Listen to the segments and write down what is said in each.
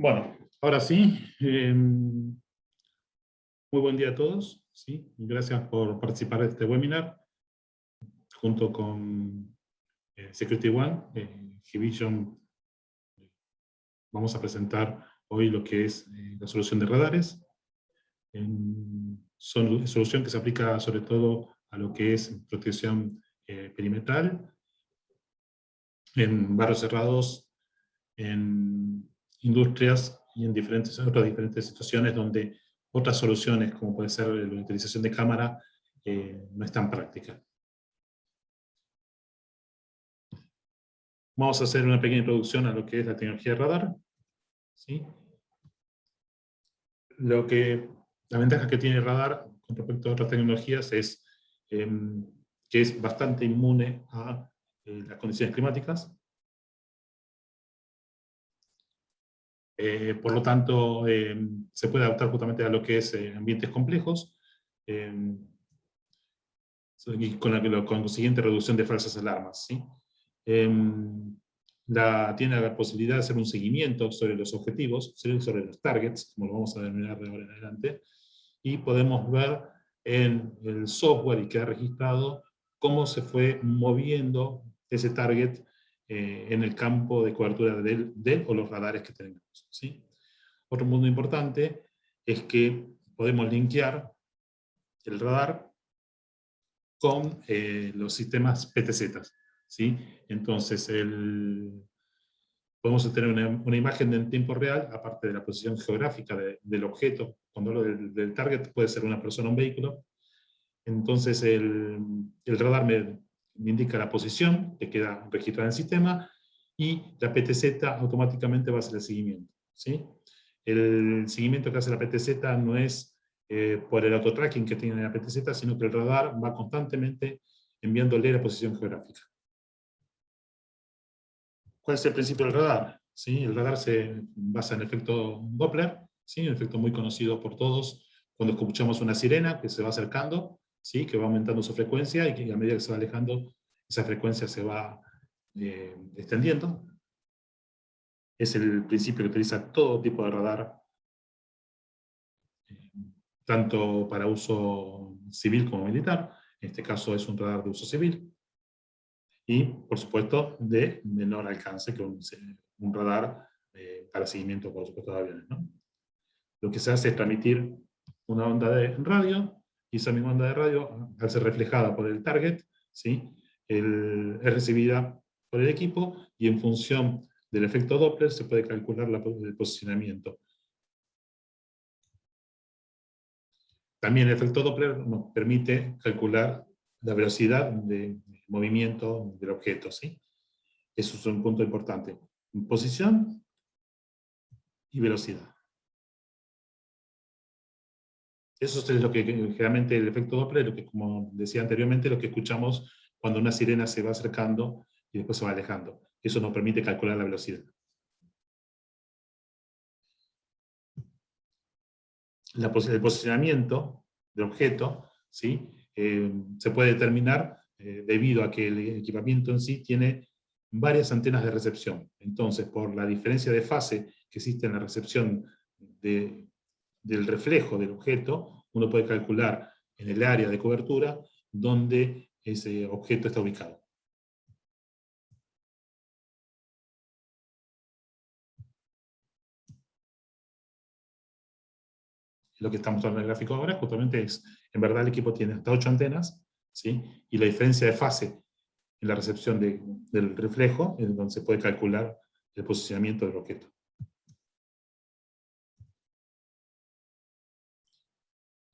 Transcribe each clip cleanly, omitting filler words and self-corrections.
Bueno, ahora sí, muy buen día a todos, ¿sí? Gracias por participar de este webinar, junto con Security One, Gvision. Vamos a presentar hoy lo que es la solución de radares. Solución que se aplica sobre todo a lo que es protección perimetral, en barrios cerrados, en industrias y en otras diferentes situaciones donde otras soluciones, como puede ser la utilización de cámara, no están en práctica. Vamos a hacer una pequeña introducción a lo que es la tecnología de radar, ¿sí? La ventaja que tiene el radar con respecto a otras tecnologías es que es bastante inmune a las condiciones climáticas. Por lo tanto, se puede adaptar justamente a lo que es ambientes complejos, y con consiguiente reducción de falsas alarmas, ¿sí? Tiene la posibilidad de hacer un seguimiento sobre los objetivos, sobre los targets, como lo vamos a denominar de ahora en adelante, y podemos ver en el software y queda registrado cómo se fue moviendo ese target en el campo de cobertura de o los radares que tenemos, ¿sí? Otro punto importante es que podemos linkear el radar con los sistemas PTZ, ¿sí? Entonces, podemos tener una imagen en tiempo real, aparte de la posición geográfica del objeto. Cuando hablo del target, puede ser una persona o un vehículo. Entonces, el radar me indica la posición, que queda registrada en el sistema, y la PTZ automáticamente va a hacer el seguimiento, ¿sí? El seguimiento que hace la PTZ no es por el autotracking que tiene la PTZ, sino que el radar va constantemente enviándole la posición geográfica. ¿Cuál es el principio del radar? ¿Sí? El radar se basa en el efecto Doppler, ¿sí? Un efecto muy conocido por todos cuando escuchamos una sirena que se va acercando, ¿sí? Que va aumentando su frecuencia y que a medida que se va alejando, esa frecuencia se va extendiendo. Es el principio que utiliza todo tipo de radar, tanto para uso civil como militar. En este caso es un radar de uso civil. Y, por supuesto, de menor alcance que un radar para seguimiento, por supuesto, de aviones, ¿no? Lo que se hace es transmitir una onda de radio, y esa misma onda de radio, al ser reflejada por el target, ¿sí? Es recibida por el equipo, y en función del efecto Doppler se puede calcular el posicionamiento. También el efecto Doppler nos permite calcular la velocidad de movimiento del objeto, ¿sí? Eso es un punto importante. Posición y velocidad. Eso es lo que generalmente el efecto Doppler, lo que, como decía anteriormente, lo que escuchamos cuando una sirena se va acercando y después se va alejando. Eso nos permite calcular la velocidad. El posicionamiento del objeto, ¿sí? Se puede determinar debido a que el equipamiento en sí tiene varias antenas de recepción. Entonces, por la diferencia de fase que existe en la recepción del reflejo del objeto, uno puede calcular en el área de cobertura donde ese objeto está ubicado. Lo que está mostrando en el gráfico ahora justamente es, en verdad el equipo tiene hasta 8 antenas, ¿sí? Y la diferencia de fase en la recepción del reflejo es donde se puede calcular el posicionamiento del objeto.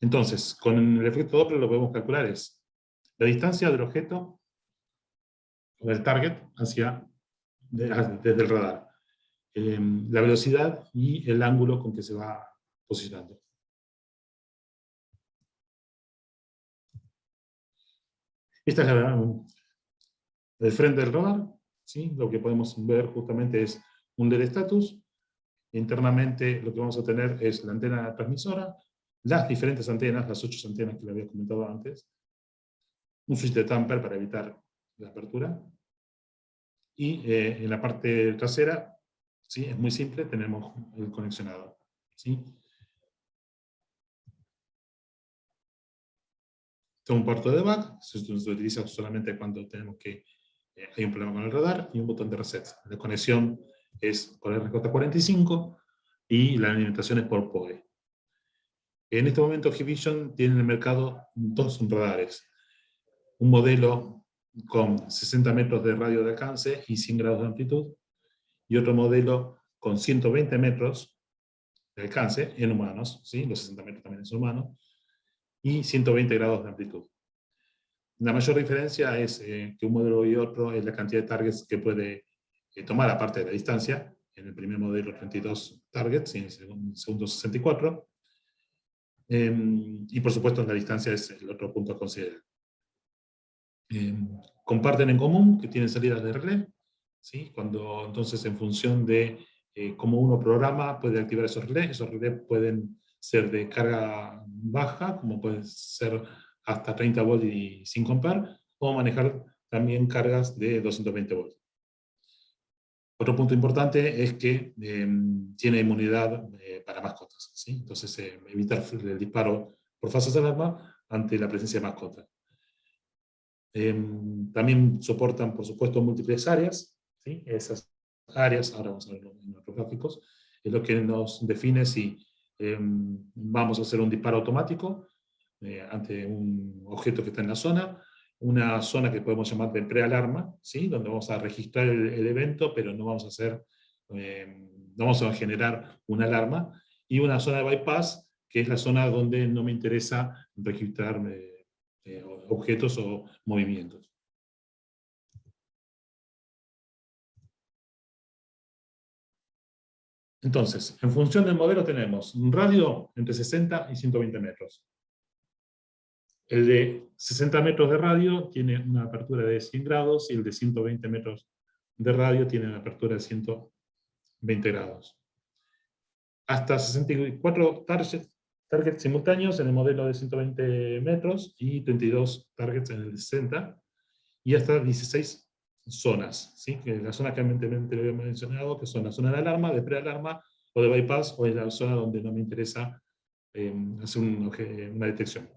Entonces, con el efecto Doppler lo que podemos calcular es la distancia del objeto o del target desde el radar, la velocidad y el ángulo con que se va posicionando. Esta es el frente del radar, ¿sí? Lo que podemos ver justamente es un LED status. Internamente lo que vamos a tener es la antena transmisora, las diferentes antenas, las 8 antenas que le había comentado antes, un switch de tamper para evitar la apertura, y en la parte trasera ¿sí? Es muy simple, tenemos el conexionado, ¿sí? Tengo un puerto de debug, se utiliza solamente cuando tenemos que hay un problema con el radar, y un botón de reset. La conexión es por RJ45 y la alimentación es por PoE. En este momento Hikvision tiene en el mercado dos radares. Un modelo con 60 metros de radio de alcance y 100 grados de amplitud, y otro modelo con 120 metros de alcance en humanos, ¿sí? Los 60 metros también son humanos, y 120 grados de amplitud. La mayor diferencia es que un modelo y otro es la cantidad de targets que puede tomar, aparte de la distancia. En el primer modelo 32 targets y en el segundo 64. Y por supuesto la distancia es el otro punto a considerar. Comparten en común que tienen salidas de relé, ¿sí? Cuando entonces en función de cómo uno programa puede activar esos relés pueden ser de carga baja, como pueden ser hasta 30 volts y 5 amperes, o manejar también cargas de 220 volts. Otro punto importante es que tiene inmunidad para mascotas, ¿sí? Entonces evitar el disparo por falsas alarmas ante la presencia de mascotas. También soportan, por supuesto, múltiples áreas, ¿sí? Esas áreas, ahora vamos a verlo en otros gráficos, es lo que nos define si vamos a hacer un disparo automático ante un objeto que está en la zona, una zona que podemos llamar de prealarma, ¿sí? Donde vamos a registrar el evento, pero no vamos a hacer, no vamos a generar una alarma, y una zona de bypass, que es la zona donde no me interesa registrar objetos o movimientos. Entonces, en función del modelo tenemos un radio entre 60 y 120 metros. El de 60 metros de radio tiene una apertura de 100 grados y el de 120 metros de radio tiene una apertura de 120 grados. Hasta 64 targets simultáneos en el modelo de 120 metros y 32 targets en el de 60, y hasta 16 zonas, ¿sí? Que la zona que anteriormente lo había mencionado, que son la zona de alarma, de prealarma o de bypass, o es la zona donde no me interesa hacer una detección.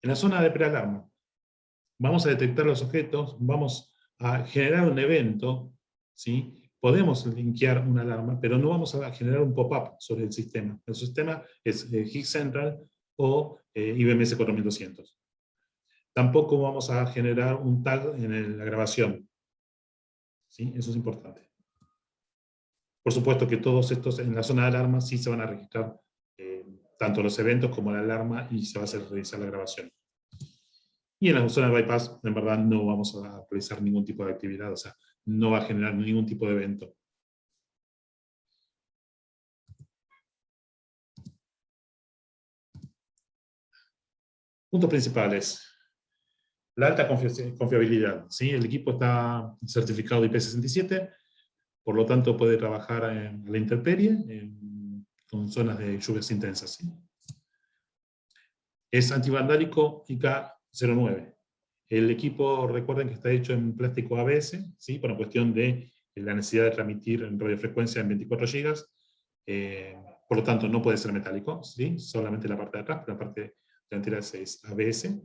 En la zona de prealarma, vamos a detectar los objetos, vamos a generar un evento, ¿sí? Podemos linkear una alarma, pero no vamos a generar un pop-up sobre el sistema. El sistema es Higgs Central o IBMS 4200. Tampoco vamos a generar un tag en la grabación, ¿sí? Eso es importante. Por supuesto que todos estos en la zona de alarma sí se van a registrar tanto los eventos como la alarma, y se va a hacer realizar la grabación. Y en la zona de bypass, en verdad, no vamos a realizar ningún tipo de actividad, o sea, no va a generar ningún tipo de evento. Puntos principales. La alta confiabilidad, ¿sí? El equipo está certificado IP67, por lo tanto puede trabajar a la intemperie, con zonas de lluvias intensas, ¿sí? Es antivandálico IK09. El equipo, recuerden que está hecho en plástico ABS, ¿sí? Por una cuestión de la necesidad de transmitir en radiofrecuencia en 24 GB. Por lo tanto, no puede ser metálico, ¿sí? Solamente la parte de atrás, pero la parte delantera es ABS,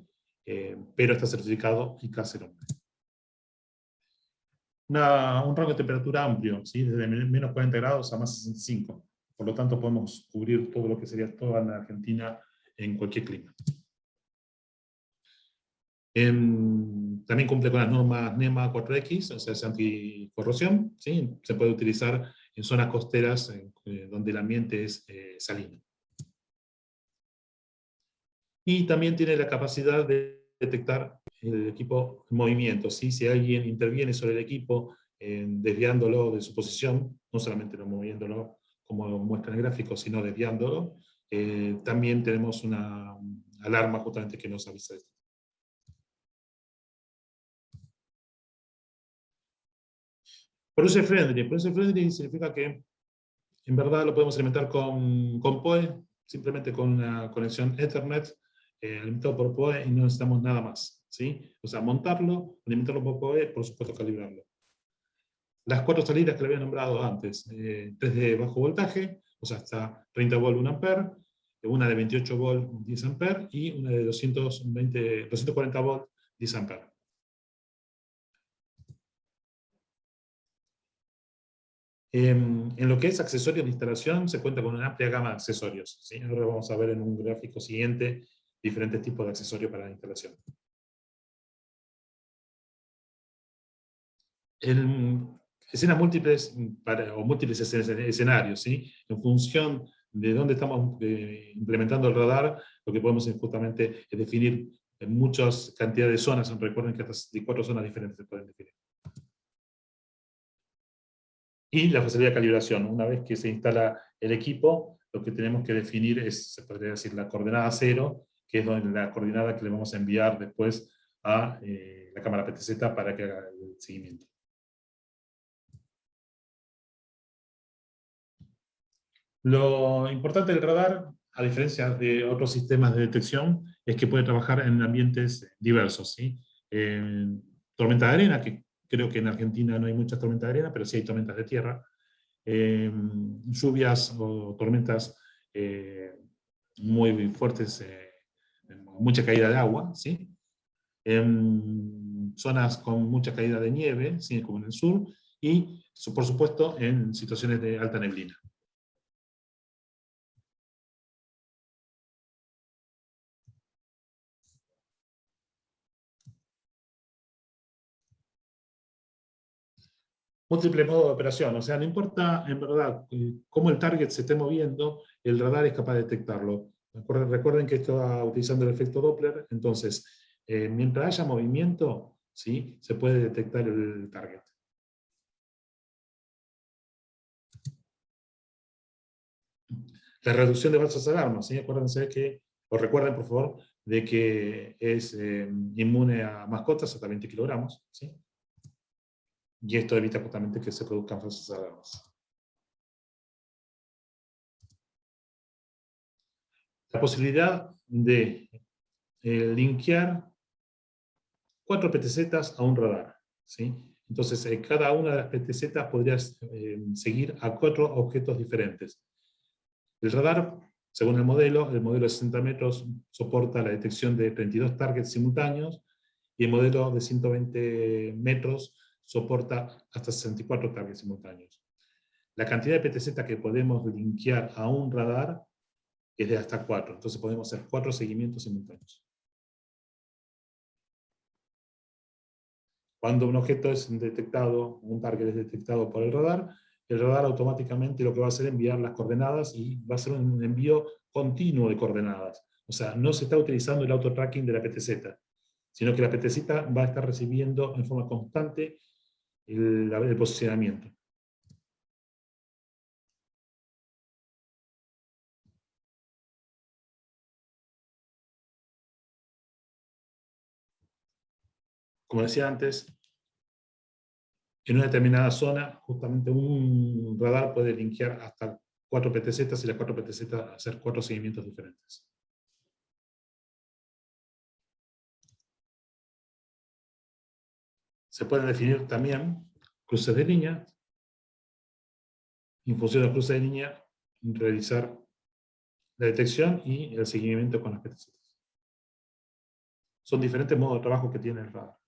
pero está certificado IK09. Un rango de temperatura amplio, ¿sí? Desde menos 40 grados a más 65. Por lo tanto, podemos cubrir todo lo que sería toda la Argentina en cualquier clima. También cumple con las normas NEMA 4X, o sea, es anticorrosión, ¿sí? Se puede utilizar en zonas costeras donde el ambiente es salino. Y también tiene la capacidad de detectar el equipo en movimiento, ¿sí? Si alguien interviene sobre el equipo, desviándolo de su posición, no solamente no moviéndolo como muestra en el gráfico, sino desviándolo, también tenemos una alarma justamente que nos avisa de esto. Producer friendly. Producer friendly significa que en verdad lo podemos alimentar con PoE, simplemente con una conexión Ethernet, alimentado por PoE, y no necesitamos nada más. ¿sí? O sea, montarlo, alimentarlo por PoE, por supuesto calibrarlo. Las 4 salidas que le había nombrado antes, 3 de bajo voltaje, o sea, hasta 30 volt 1 ampere, una de 28 volt 10 ampere y una de 240 volt 10 ampere. En lo que es accesorios de instalación, se cuenta con una amplia gama de accesorios, ¿sí? Ahora vamos a ver en un gráfico siguiente diferentes tipos de accesorios para la instalación. Escenas múltiples o múltiples escenarios, ¿sí? En función de dónde estamos implementando el radar, lo que podemos justamente es definir en muchas cantidades de zonas. Recuerden que hasta 64 zonas diferentes se pueden definir. Y la facilidad de calibración. Una vez que se instala el equipo, lo que tenemos que definir es, se podría decir, la coordenada 0, que es la coordenada que le vamos a enviar después a la cámara PTZ para que haga el seguimiento. Lo importante del radar, a diferencia de otros sistemas de detección, es que puede trabajar en ambientes diversos, ¿sí? Tormenta de arena, que creo que en Argentina no hay muchas tormentas de arena, pero sí hay tormentas de tierra. Lluvias o tormentas muy fuertes, mucha caída de agua, ¿sí? Zonas con mucha caída de nieve, ¿sí? Como en el sur, y por supuesto en situaciones de alta neblina. Múltiple modo de operación, o sea, no importa en verdad cómo el target se esté moviendo, el radar es capaz de detectarlo. Recuerden que esto va utilizando el efecto Doppler, entonces, mientras haya movimiento, ¿sí? Se puede detectar el target. La reducción de falsas alarmas, ¿sí? Acuérdense que, o recuerden por favor, de que es inmune a mascotas hasta 20 kilogramos, ¿sí? Y esto evita justamente que se produzcan falsas alarmas. La posibilidad de linkear 4 PTZ a un radar, ¿sí? Entonces, cada una de las PTZ podría seguir a 4 objetos diferentes. El radar, según el modelo de 60 metros soporta la detección de 32 targets simultáneos, y el modelo de 120 metros soporta hasta 64 targets simultáneos. La cantidad de PTZ que podemos linkear a un radar es de hasta 4, entonces podemos hacer 4 seguimientos simultáneos. Cuando un objeto es detectado, un target es detectado por el radar automáticamente lo que va a hacer es enviar las coordenadas, y va a ser un envío continuo de coordenadas. O sea, no se está utilizando el auto-tracking de la PTZ, sino que la PTZ va a estar recibiendo en forma constante el posicionamiento. Como decía antes, en una determinada zona, justamente un radar puede linkear hasta 4 PTZ y las 4 PTZ hacer 4 seguimientos diferentes. Se pueden definir también cruces de línea, en función del cruce de línea, realizar la detección y el seguimiento con las PTZ. Son diferentes modos de trabajo que tiene el radar.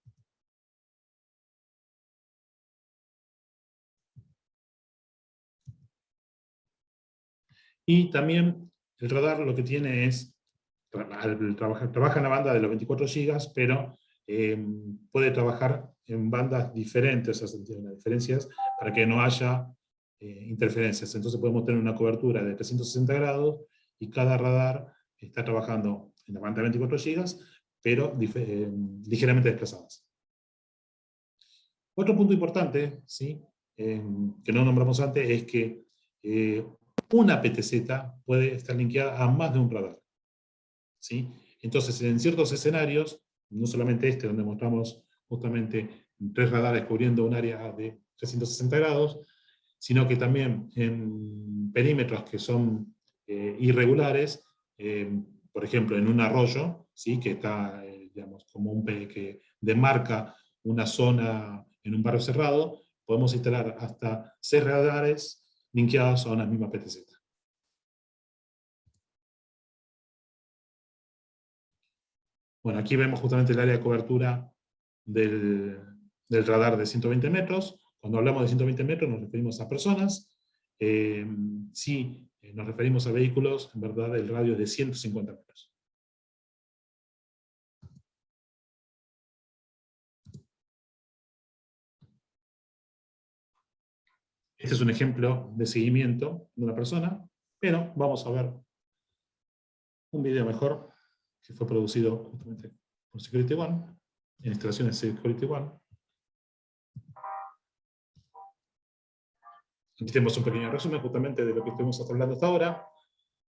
Y también el radar lo que tiene es, trabaja en la banda de los 24 GB, pero puede trabajar en bandas diferentes, o sea, las diferencias, para que no haya interferencias. Entonces podemos tener una cobertura de 360 grados, y cada radar está trabajando en la banda de 24 GB, pero ligeramente desplazadas. Otro punto importante, ¿sí? Que no nombramos antes, es que una PTZ puede estar linkeada a más de un radar, ¿sí? Entonces, en ciertos escenarios, no solamente este, donde mostramos justamente 3 radares cubriendo un área de 360 grados, sino que también en perímetros que son irregulares, por ejemplo, en un arroyo, ¿sí? Que está digamos, como un que demarca una zona en un barrio cerrado, podemos instalar hasta 6 radares linkeados a una misma PTZ. Bueno, aquí vemos justamente el área de cobertura del radar de 120 metros. Cuando hablamos de 120 metros nos referimos a personas. Si nos referimos a vehículos, en verdad el radio es de 150 metros. Este es un ejemplo de seguimiento de una persona, pero vamos a ver un video mejor que fue producido justamente por Security One, en instalaciones Security One. Aquí tenemos un pequeño resumen justamente de lo que estuvimos hablando hasta ahora,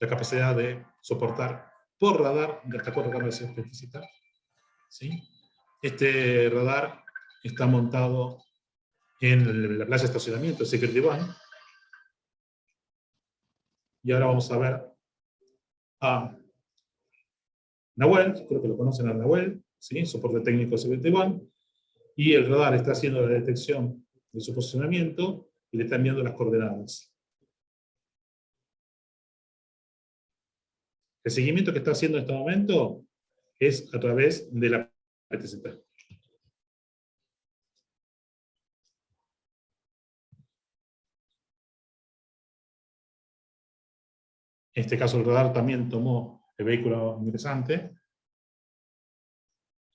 la capacidad de soportar por radar de hasta 4 cámaras específicas. ¿Sí? Este radar está montado en la playa de estacionamiento Security One. Y ahora vamos a ver a Nahuel, creo que lo conocen a Nahuel, ¿sí? Soporte técnico de Security One. Y el radar está haciendo la detección de su posicionamiento y le está enviando las coordenadas. El seguimiento que está haciendo en este momento es a través de la PTZ. En este caso el radar también tomó el vehículo ingresante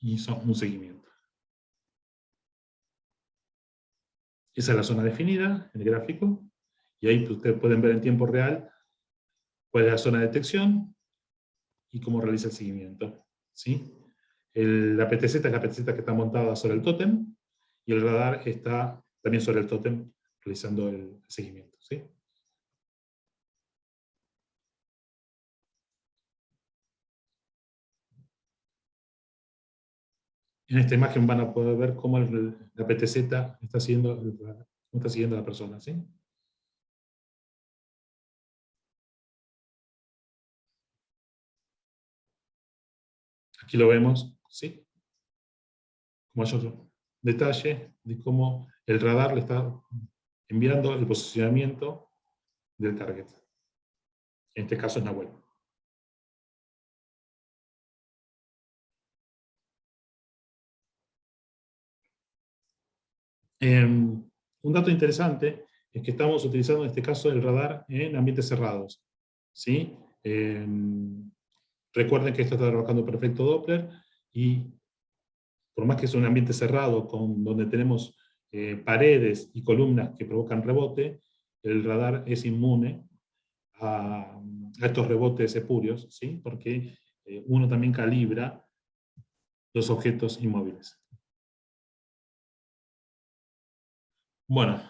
y hizo un seguimiento. Esa es la zona definida en el gráfico, y ahí ustedes pueden ver en tiempo real cuál es la zona de detección y cómo realiza el seguimiento. ¿Sí? La PTZ es la PTZ que está montada sobre el tótem, y el radar está también sobre el tótem realizando el seguimiento. ¿Sí? En esta imagen van a poder ver cómo la PTZ está siguiendo a la persona. ¿Sí? Aquí lo vemos, ¿sí? Con mayor detalle de cómo el radar le está enviando el posicionamiento del target. En este caso es Nahuel. Un dato interesante es que estamos utilizando en este caso el radar en ambientes cerrados. ¿Sí? Recuerden que esto está trabajando por efecto Doppler, y por más que es un ambiente cerrado donde tenemos paredes y columnas que provocan rebote, el radar es inmune a estos rebotes espurios, ¿sí? Porque uno también calibra los objetos inmóviles. Bueno,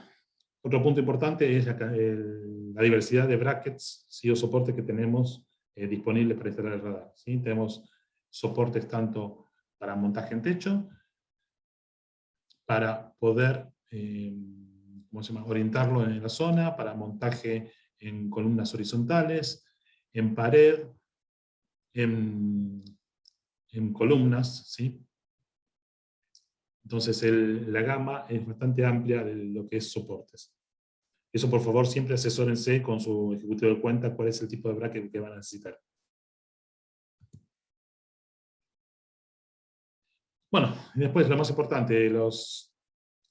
otro punto importante es la diversidad de brackets, ¿sí? O soportes que tenemos disponibles para instalar el radar. ¿Sí? Tenemos soportes tanto para montaje en techo, para poder orientarlo en la zona, para montaje en columnas horizontales, en pared, en columnas, ¿sí? Entonces la gama es bastante amplia de lo que es soportes. Eso, por favor, siempre asesórense con su ejecutivo de cuenta cuál es el tipo de bracket que van a necesitar. Bueno, y después lo más importante, los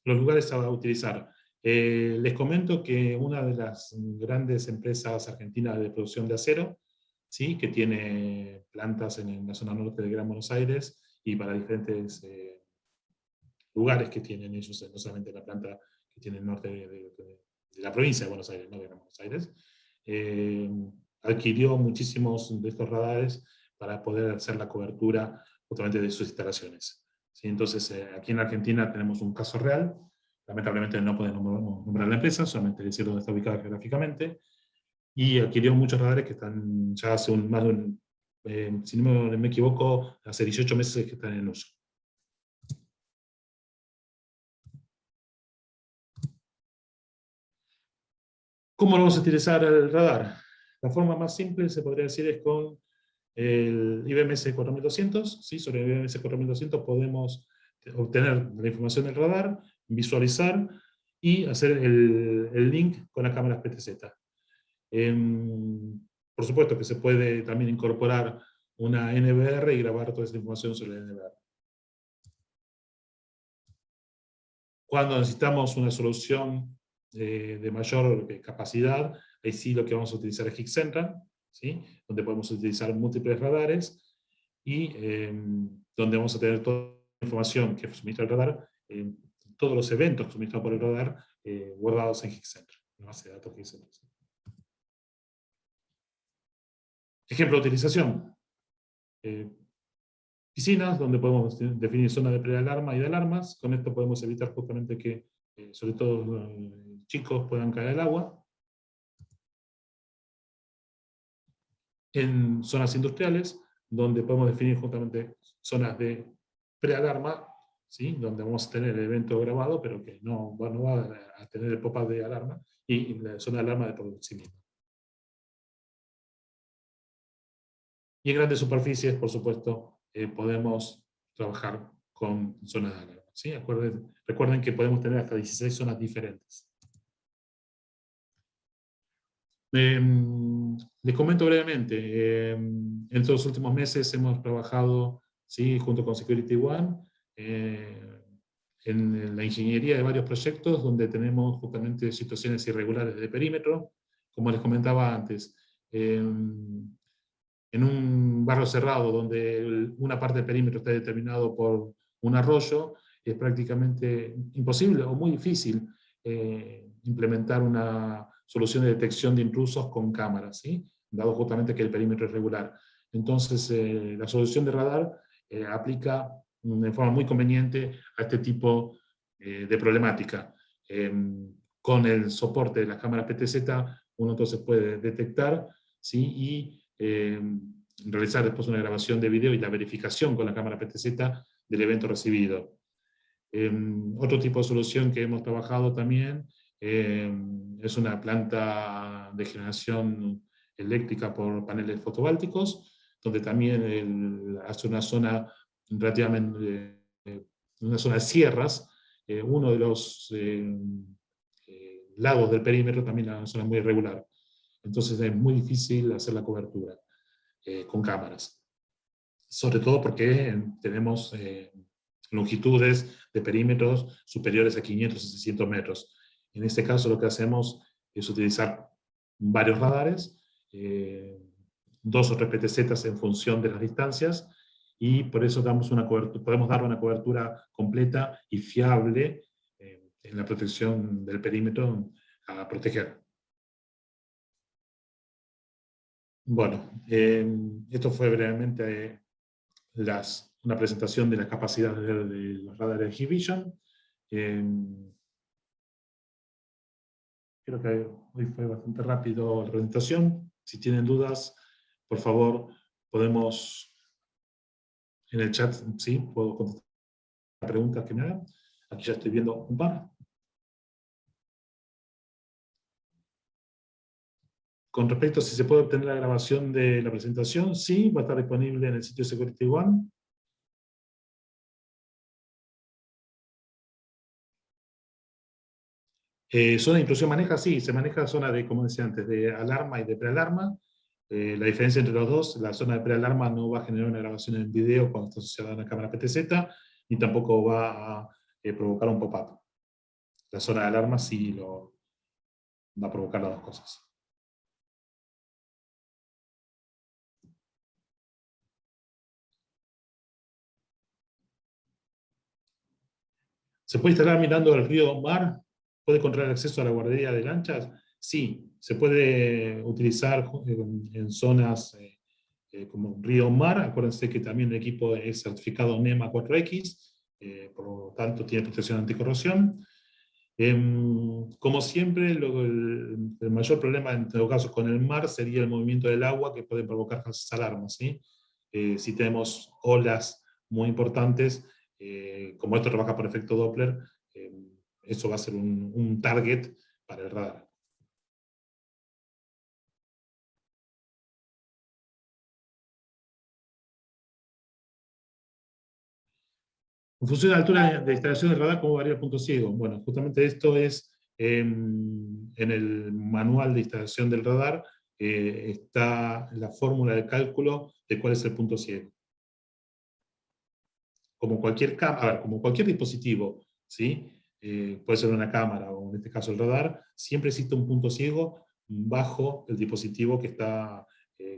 lugares a utilizar. Les comento que una de las grandes empresas argentinas de producción de acero, ¿sí? Que tiene plantas en la zona norte de Gran Buenos Aires y para diferentes lugares que tienen ellos, no solamente la planta que tiene el norte de la provincia de Buenos Aires, no de Gran Buenos Aires, adquirió muchísimos de estos radares para poder hacer la cobertura justamente de sus instalaciones. ¿Sí? Entonces, aquí en Argentina tenemos un caso real. Lamentablemente no podemos nombrar la empresa, solamente decir dónde está ubicada geográficamente, y adquirió muchos radares que están ya hace más de si no me equivoco, hace 18 meses que están en uso. ¿Cómo vamos a utilizar el radar? La forma más simple, se podría decir, es con el IBMS 4200, ¿sí? Sobre el IBMS 4200 podemos obtener la información del radar, visualizar y hacer el link con las cámaras PTZ. Por supuesto que se puede también incorporar una NVR y grabar toda esa información sobre la NVR. Cuando necesitamos una solución de mayor capacidad, ahí sí lo que vamos a utilizar es HIC-Central, ¿sí? Donde podemos utilizar múltiples radares y donde vamos a tener toda la información que suministra el radar, todos los eventos suministrados por el radar guardados en HIC-Central, en base de datos HIC-Central. Ejemplo de utilización. Piscinas, donde podemos definir zonas de prealarma y de alarmas. Con esto podemos evitar justamente que, sobre todo, chicos puedan caer al agua. En zonas industriales, donde podemos definir justamente zonas de prealarma, ¿sí? Donde vamos a tener el evento grabado, pero que no va a tener el pop-up de alarma, y la zona de alarma de por sí misma. Y en grandes superficies, por supuesto, podemos trabajar con zonas de alarma, ¿sí? Recuerden que podemos tener hasta 16 zonas diferentes. Les comento brevemente. En estos últimos meses hemos trabajado, ¿sí? Junto con Security One en la ingeniería de varios proyectos donde tenemos justamente situaciones irregulares de perímetro. Como les comentaba antes, en un barrio cerrado donde una parte del perímetro está determinado por un arroyo, es prácticamente imposible o muy difícil implementar una solución de detección de intrusos con cámaras, ¿sí? Dado justamente que el perímetro es regular. Entonces, la solución de radar aplica de forma muy conveniente a este tipo de problemática. Con el soporte de las cámaras PTZ, uno entonces puede detectar, ¿sí? Y realizar después una grabación de video y la verificación con la cámara PTZ del evento recibido. Otro tipo de solución que hemos trabajado también es una planta de generación eléctrica por paneles fotovoltaicos, donde también hace una zona relativamente, una zona de sierras, uno de los lados del perímetro también es una zona muy irregular. Entonces es muy difícil hacer la cobertura con cámaras. Sobre todo porque tenemos longitudes de perímetros superiores a 500 o 600 metros. En este caso lo que hacemos es utilizar varios radares, 2 o 3 PTZ en función de las distancias, y por eso podemos dar una cobertura completa y fiable en la protección del perímetro a proteger. Bueno, esto fue brevemente una presentación de las capacidades de los radares Hikvision. Creo que hoy fue bastante rápido la presentación. Si tienen dudas, por favor, podemos en el chat, ¿sí? Puedo contestar las preguntas que me hagan. Aquí ya estoy viendo un par. Con respecto a si se puede obtener la grabación de la presentación, sí, va a estar disponible en el sitio Security One. Zona de intrusión maneja, sí, se maneja zona de, como decía antes, de alarma y de prealarma. La diferencia entre los dos, la zona de prealarma no va a generar una grabación en video cuando está asociada a una cámara PTZ, ni tampoco va a provocar un pop-up. La zona de alarma sí va a provocar las dos cosas. ¿Se puede instalar mirando el río Mar? ¿Puede controlar acceso a la guardería de lanchas? Sí, se puede utilizar en zonas como río Mar. Acuérdense que también el equipo es certificado NEMA 4X, por lo tanto tiene protección anticorrosión. Como siempre, el mayor problema en todo caso con el mar sería el movimiento del agua que puede provocar falsas alarmas, ¿sí? Si tenemos olas muy importantes, como esto trabaja por efecto Doppler, eso va a ser un target para el radar. En función de la altura de instalación del radar, ¿cómo varía el punto ciego? Bueno, justamente esto es en el manual de instalación del radar, está la fórmula de cálculo de cuál es el punto ciego. Como cualquier, a ver, como cualquier dispositivo, ¿sí? Puede ser una cámara o en este caso el radar, siempre existe un punto ciego bajo el dispositivo que está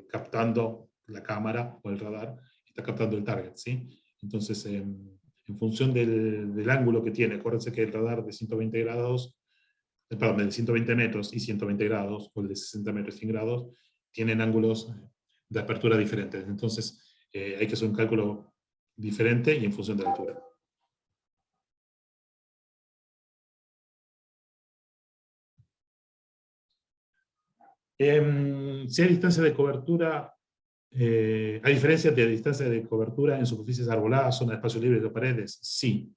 captando la cámara o el radar, está captando el target, ¿sí? Entonces, en función del ángulo que tiene, acuérdense que el radar de 120 grados, perdón, de 120 metros y 120 grados, o el de 60 metros y 100 grados, tienen ángulos de apertura diferentes. Entonces, hay que hacer un cálculo diferente y en función de la altura. Si hay distancia de cobertura, ¿hay diferencias de distancia de cobertura en superficies arboladas, zona de espacio libre de paredes? Sí.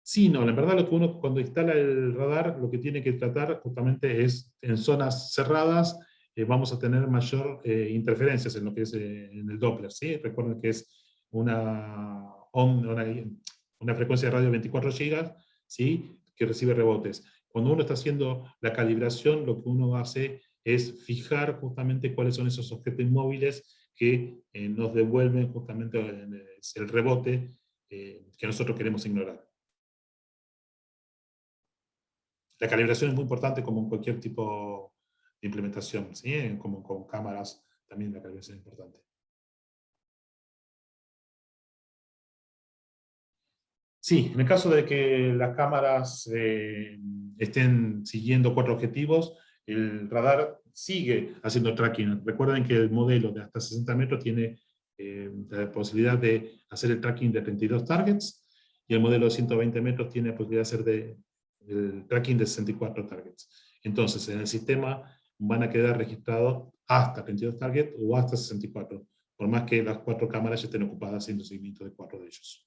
Sí, no, la verdad lo que uno cuando instala el radar, lo que tiene que tratar justamente es en zonas cerradas, vamos a tener mayor interferencias en lo que es en el Doppler, ¿sí? Recuerden que es una frecuencia de radio de 24 gigas, ¿sí? Que recibe rebotes. Cuando uno está haciendo la calibración, lo que uno hace es fijar justamente cuáles son esos objetos inmóviles que nos devuelven justamente el rebote que nosotros queremos ignorar. La calibración es muy importante como en cualquier tipo de implementación, ¿sí? Como con cámaras también la calibración es importante. Sí, en el caso de que las cámaras estén siguiendo 4 objetivos, el radar sigue haciendo tracking. Recuerden que el modelo de hasta 60 metros tiene la posibilidad de hacer el tracking de 32 targets, y el modelo de 120 metros tiene la posibilidad de hacer el tracking de 64 targets. Entonces, en el sistema van a quedar registrados hasta 32 targets o hasta 64, por más que las 4 cámaras ya estén ocupadas haciendo seguimiento de 4 de ellos.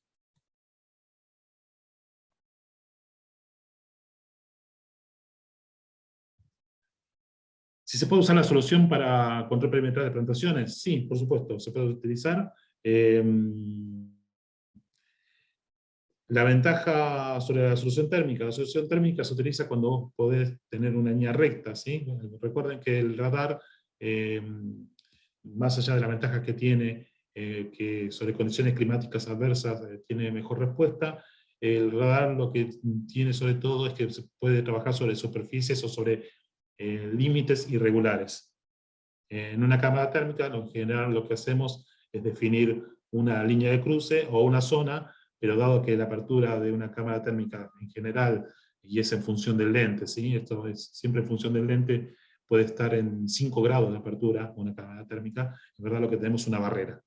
Si se puede usar la solución para control perimetral de plantaciones, sí, por supuesto, se puede utilizar. Eh, la ventaja sobre la solución térmica se utiliza cuando vos podés tener una línea recta, ¿sí? Recuerden que el radar, más allá de la ventaja que tiene, que sobre condiciones climáticas adversas tiene mejor respuesta, el radar lo que tiene sobre todo es que se puede trabajar sobre superficies o sobre límites irregulares. En una cámara térmica, en general lo que hacemos es definir una línea de cruce o una zona, pero dado que la apertura de una cámara térmica en general, y es en función del lente, ¿sí? Esto es siempre en función del lente, puede estar en 5 grados de apertura una cámara térmica, en verdad lo que tenemos es una barrera.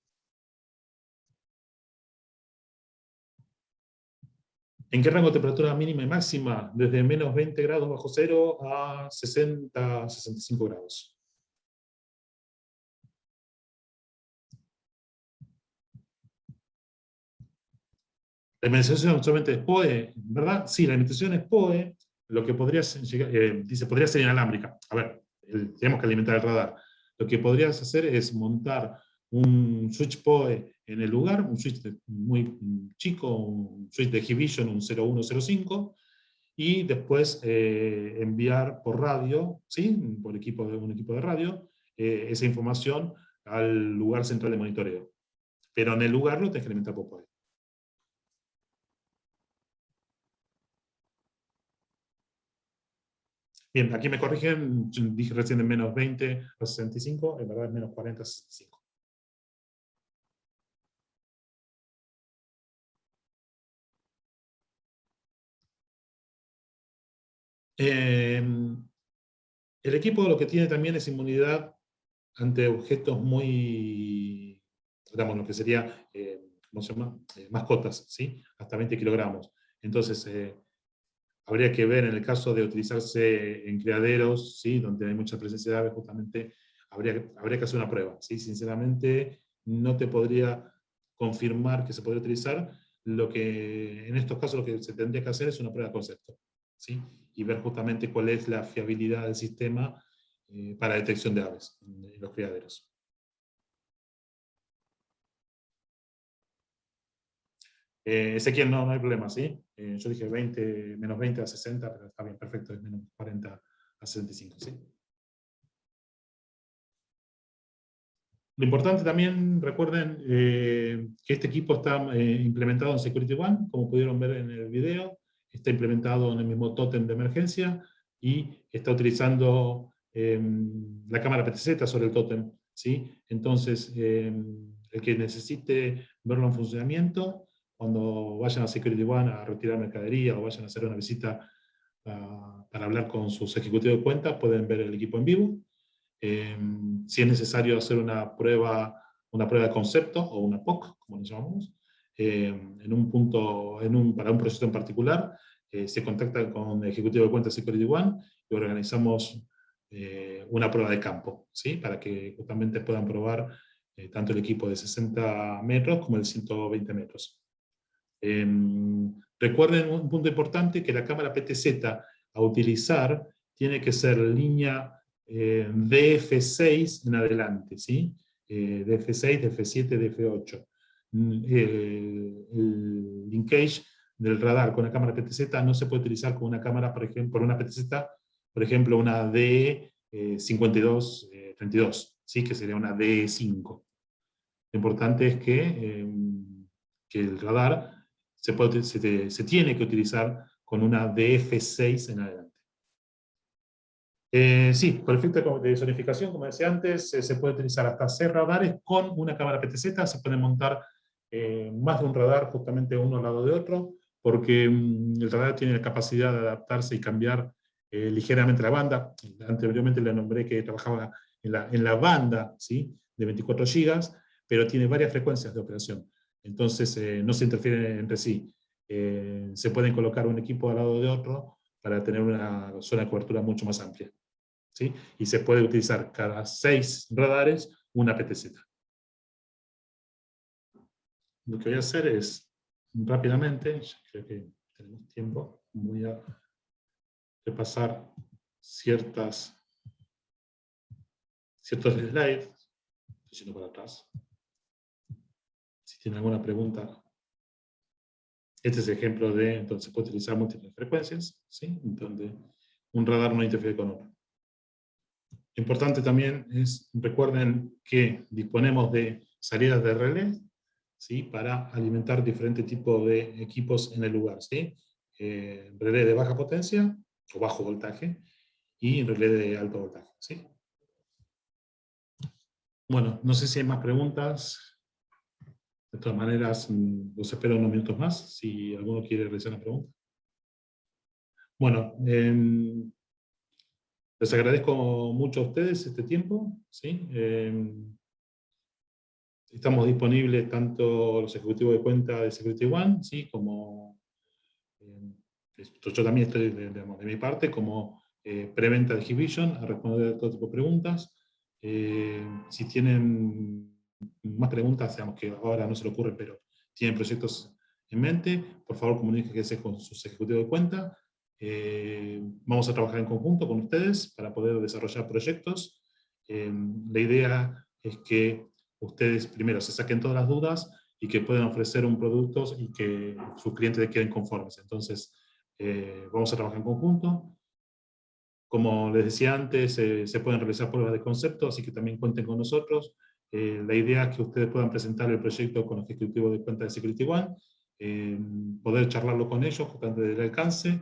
¿En qué rango de temperatura mínima y máxima? Desde menos 20 grados bajo cero a 60, 65 grados. La alimentación solamente es PoE, ¿verdad? Sí, la alimentación es PoE, lo que podría ser, dice, podría ser inalámbrica. A ver, tenemos que alimentar el radar. Lo que podrías hacer es montar un switch PoE en el lugar, un switch muy chico, un switch de Hikvision, un 0105, y después enviar por radio, ¿sí? Por un equipo de radio, esa información al lugar central de monitoreo. Pero en el lugar lo tenés que alimentar por PoE. Bien, aquí me corrigen, dije recién de menos 20 a 65, en verdad es menos 40 a 65. El equipo lo que tiene también es inmunidad ante objetos muy, digamos, lo que sería, ¿cómo se llama? Mascotas, ¿sí? Hasta 20 kilogramos. Entonces, habría que ver en el caso de utilizarse en criaderos, ¿sí? Donde hay mucha presencia de aves, justamente, habría que hacer una prueba, ¿sí? Sinceramente, no te podría confirmar que se podría utilizar. Lo que, en estos casos, lo que se tendría que hacer es una prueba de concepto, ¿sí? Y ver justamente cuál es la fiabilidad del sistema para detección de aves en los criaderos. Ezequiel, no hay problema, ¿sí? Yo dije 20, menos 20 a 60, pero está bien, perfecto, es menos 40 a 65, ¿sí? Lo importante también, recuerden que este equipo está implementado en Security One, como pudieron ver en el video, está implementado en el mismo tótem de emergencia y está utilizando la cámara PTZ sobre el tótem, ¿sí? Entonces, el que necesite verlo en funcionamiento, cuando vayan a Security One a retirar mercadería o vayan a hacer una visita para hablar con sus ejecutivos de cuenta, pueden ver el equipo en vivo. Si es necesario hacer una prueba de concepto o una POC, como le llamamos, en un punto, para un proyecto en particular, se contacta con el ejecutivo de cuenta Security One y organizamos una prueba de campo, ¿sí? Para que justamente puedan probar tanto el equipo de 60 metros como el de 120 metros. Recuerden un punto importante, que la cámara PTZ a utilizar tiene que ser línea DF6 en adelante, ¿sí? DF6, DF7, DF8. El linkage del radar con la cámara PTZ no se puede utilizar con una cámara, por ejemplo, por una PTZ, por ejemplo, una DE5232, ¿sí? Que sería una DE5. Lo importante es que el radar se tiene que utilizar con una DF6 en adelante. Sí, por efecto de zonificación, como decía antes, se puede utilizar hasta 6 radares con una cámara PTZ, se puede montar más de un radar, justamente uno al lado de otro, porque el radar tiene la capacidad de adaptarse y cambiar ligeramente la banda. Anteriormente le nombré que trabajaba en la banda, ¿sí? De 24 gigas, pero tiene varias frecuencias de operación. Entonces no se interfieren entre sí. Se pueden colocar un equipo al lado de otro para tener una zona de cobertura mucho más amplia, ¿sí? Y se puede utilizar cada 6 radares una PTZ. Lo que voy a hacer es, rápidamente, ya creo que tenemos tiempo, voy a repasar ciertos slides. Estoy yendo para atrás. Si tienen alguna pregunta. Este es el ejemplo de, entonces, se puede utilizar múltiples frecuencias, ¿sí? Donde un radar no interfiere con otro. Lo importante también es, recuerden que disponemos de salidas de relé, ¿sí? Para alimentar diferentes tipos de equipos en el lugar, ¿sí? Relé de baja potencia o bajo voltaje y relé de alto voltaje, ¿sí? Bueno, no sé si hay más preguntas. De todas maneras, los espero unos minutos más, si alguno quiere realizar una pregunta. Bueno, les agradezco mucho a ustedes este tiempo, ¿sí? Estamos disponibles tanto los ejecutivos de cuenta de Security One, ¿sí? Como yo también estoy de mi parte como preventa de Hikvision a responder a todo tipo de preguntas. Si tienen más preguntas, digamos que ahora no se le ocurre, pero tienen proyectos en mente, por favor comuníquense con sus ejecutivos de cuenta. Vamos a trabajar en conjunto con ustedes para poder desarrollar proyectos. La idea es que ustedes primero se saquen todas las dudas y que puedan ofrecer un producto y que sus clientes queden conformes. Entonces, vamos a trabajar en conjunto. Como les decía antes, se pueden realizar pruebas de concepto, así que también cuenten con nosotros. La idea es que ustedes puedan presentar el proyecto con los ejecutivos de cuenta de Security One, poder charlarlo con ellos, justamente del alcance,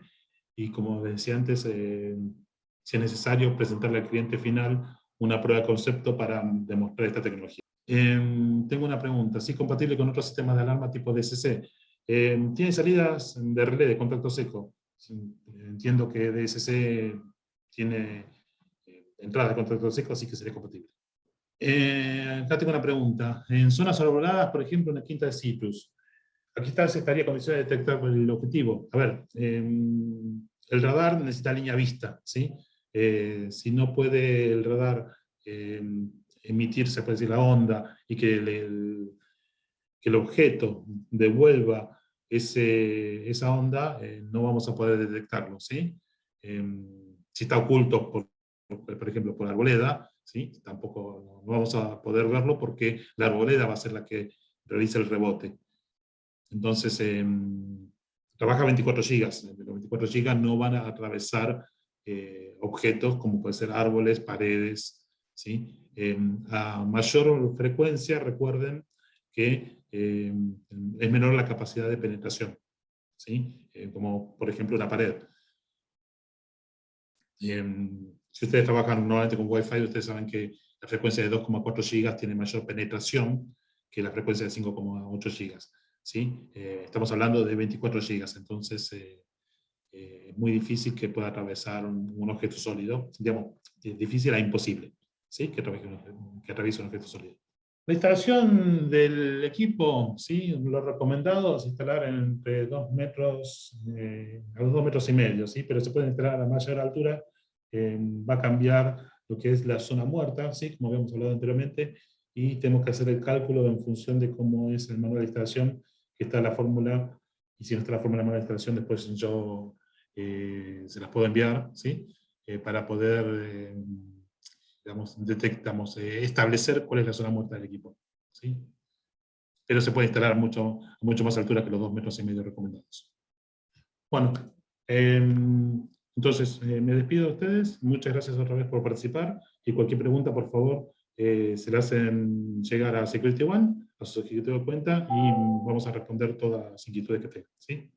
y como les decía antes, si es necesario, presentarle al cliente final una prueba de concepto para demostrar esta tecnología. Tengo una pregunta, ¿sí es compatible con otros sistemas de alarma tipo DSC? ¿Tiene salidas de relé de contacto seco? Entiendo que DSC tiene entradas de contacto seco, así que sería compatible. Acá tengo una pregunta. En zonas arboladas, por ejemplo, en la quinta de Citrus, aquí estaría condición de detectar el objetivo. A ver, el radar necesita línea vista, ¿sí? Si no puede el radar emitir, se puede decir, la onda, y que el objeto devuelva esa onda, no vamos a poder detectarlo, ¿sí? Si está oculto, por ejemplo, por arboleda, ¿sí? Tampoco no vamos a poder verlo porque la arboleda va a ser la que realiza el rebote. Entonces, trabaja 24 gigas. Los 24 gigas no van a atravesar objetos como pueden ser árboles, paredes, ¿sí? A mayor frecuencia, recuerden que es menor la capacidad de penetración, ¿sí? Como por ejemplo una pared. Si ustedes trabajan normalmente con Wi-Fi, ustedes saben que la frecuencia de 2,4 gigas tiene mayor penetración que la frecuencia de 5,8 gigas. ¿Sí? Estamos hablando de 24 gigas, entonces es muy difícil que pueda atravesar un objeto sólido. Digamos, es difícil a imposible, ¿sí? Que atraviese un objeto sólido. La instalación del equipo, ¿sí? Lo recomendado es instalar entre 2 metros a los 2 metros y medio, ¿sí? Pero se puede instalar a mayor altura. Va a cambiar lo que es la zona muerta, ¿sí? Como habíamos hablado anteriormente, y tenemos que hacer el cálculo en función de cómo es el manual de instalación, que está la fórmula, y si no está la fórmula de manual de instalación, después yo se las puedo enviar, ¿sí? Para poder digamos, establecer cuál es la zona muerta del equipo, ¿sí? Pero se puede instalar a mucho más altura que los 2 metros y medio recomendados. Bueno, entonces me despido de ustedes. Muchas gracias otra vez por participar. Y cualquier pregunta, por favor, se la hacen llegar a Security One, a su ejecutivo de cuenta, y vamos a responder todas las inquietudes que tengan, ¿sí?